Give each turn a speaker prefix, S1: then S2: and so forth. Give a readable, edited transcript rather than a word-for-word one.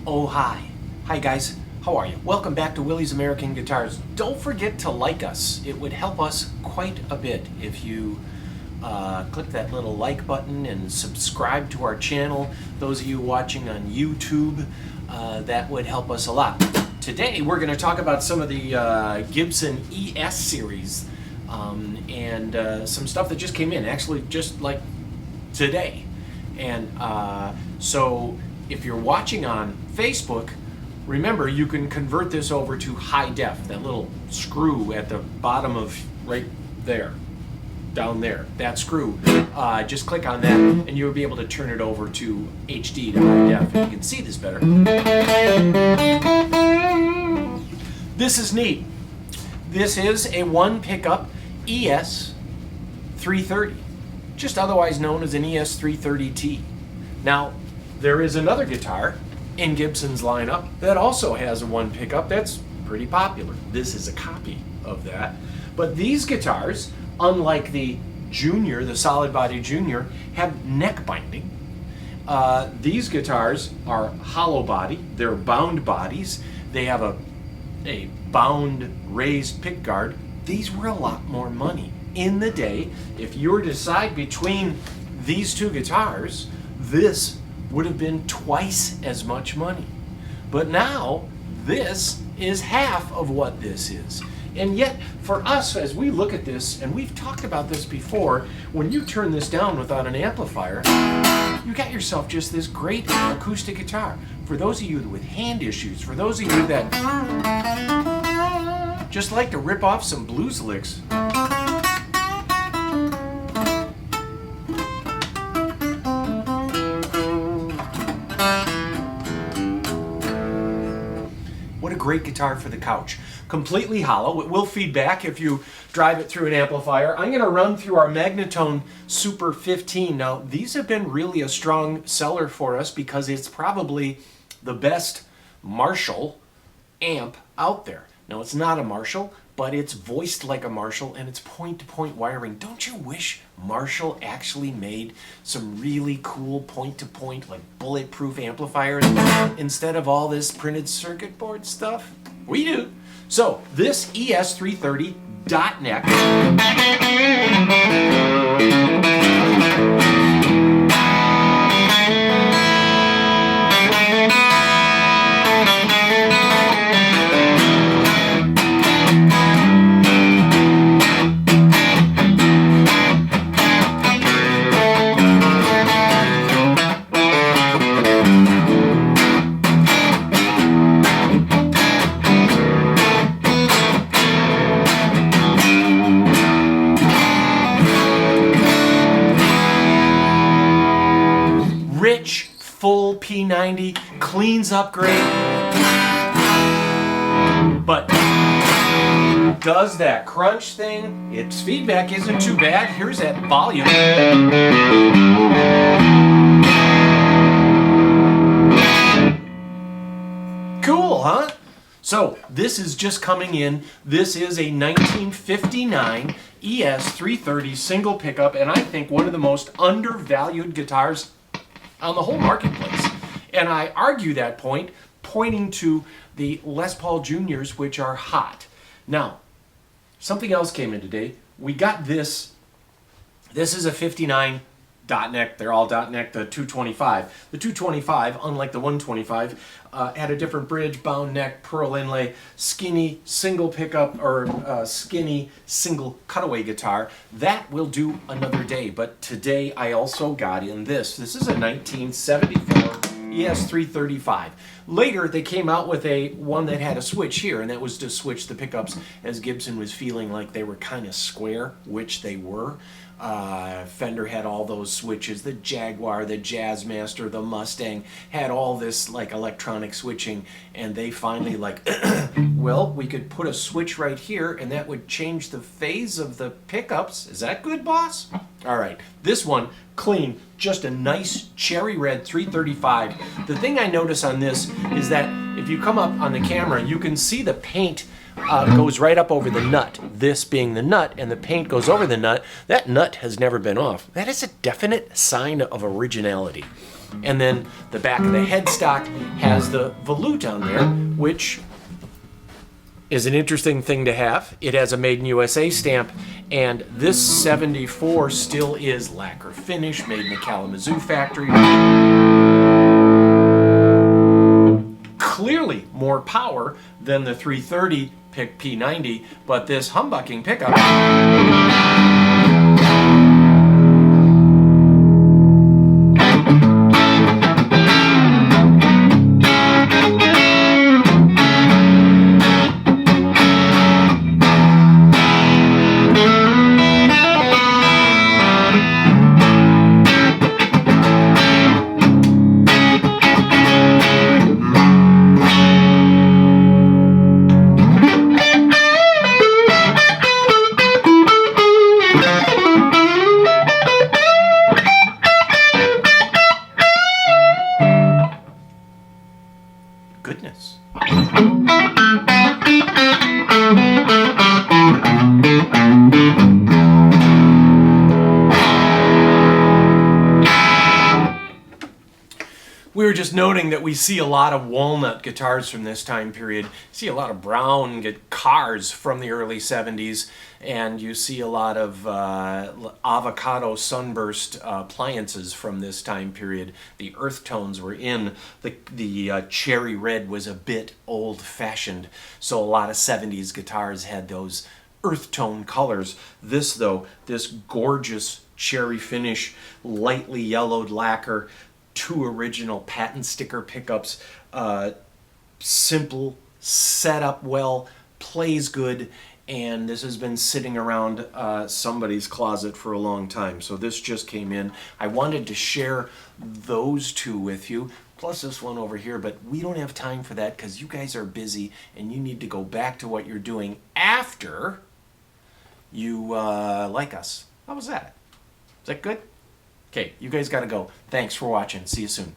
S1: Oh, hi. Hi, guys. How are you? Welcome back to Willie's American Guitars. Don't forget to like us. It would help us quite a bit if you click that little like button and subscribe to our channel. Those of you watching on YouTube, that would help us a lot. Today, we're going to talk about some of the Gibson ES series and some stuff that just came in, actually just like today. And so if you're watching on Facebook, remember you can convert this over to high def, that little screw at the bottom of right there, down there, that screw. Just click on that and you'll be able to turn it over to HD, to high def, and you can see this better. This is neat. This is a one pickup ES-330, just otherwise known as an ES-330T. Now, there is another guitar in Gibson's lineup that also has a one pickup that's pretty popular. This is a copy of that. But these guitars, unlike the Junior, the solid body Junior, have neck binding. These guitars are hollow body, they're bound bodies, they have a bound raised pick guard. These were a lot more money. In the day, if you were to decide between these two guitars, this would have been twice as much money. But now, this is half of what this is. And yet, for us, as we look at this, and we've talked about this before, when you turn this down without an amplifier, you got yourself just this great acoustic guitar. For those of you with hand issues, for those of you that just like to rip off some blues licks, what a great guitar for the couch. Completely hollow. It will feed back if you drive it through an amplifier. I'm going to run through our Magnatone Super 15. Now, these have been really a strong seller for us because it's probably the best Marshall amp out there. Now, it's not a Marshall, but it's voiced like a Marshall and it's point-to-point wiring. Don't you wish Marshall actually made some really cool point-to-point, like bulletproof amplifiers instead of all this printed circuit board stuff? We do. So this ES-330 dot neck rich, full P90, cleans up great, but does that crunch thing. Its feedback isn't too bad. Here's that volume. Cool, huh? So this is just coming in. This is a 1959 ES-330 single pickup, and I think one of the most undervalued guitars on the whole marketplace. And I argue that point, pointing to the Les Paul Juniors, which are hot. Now, something else came in today. We got this. This is a 59 dot neck. They're all dot neck, the 225. The 225, unlike the 125, had a different bridge, bound neck, pearl inlay, skinny single pickup, or skinny single cutaway guitar. That will do another day. But today I also got in this. This is a 1974 ES-335. Later, they came out with one that had a switch here, and that was to switch the pickups as Gibson was feeling like they were kind of square, which they were. Fender had all those switches. The Jaguar, the Jazzmaster, the Mustang had all this like electronic switching, and they finally like, well, we could put a switch right here, and that would change the phase of the pickups. Is that good, boss? All right, this one, clean, just a nice cherry red 335. The thing I notice on this is that if you come up on the camera, you can see the paint goes right up over the nut, this being the nut, and the paint goes over the nut. That nut has never been off. That is a definite sign of originality. And then the back of the headstock has the volute on there, which is an interesting thing to have. It has a Made in USA stamp, and this 74 still is lacquer finish, made in the Kalamazoo factory. Clearly more power than the 330 pick P90, but this humbucking pickup goodness. We were just noting that we see a lot of walnut guitars from this time period. You see a lot of brown cars from the early 70s, and you see a lot of avocado sunburst appliances from this time period. The earth tones were in. The cherry red was a bit old-fashioned, so a lot of 70s guitars had those earth tone colors. This, though, this gorgeous cherry finish, lightly yellowed lacquer, 2 original patent sticker pickups, simple, set up well, plays good, and this has been sitting around somebody's closet for a long time. So this just came in. I wanted to share those 2 with you, plus this one over here, but we don't have time for that because you guys are busy and you need to go back to what you're doing after you like us. How was that? Is that good? Okay, you guys gotta go. Thanks for watching. See you soon.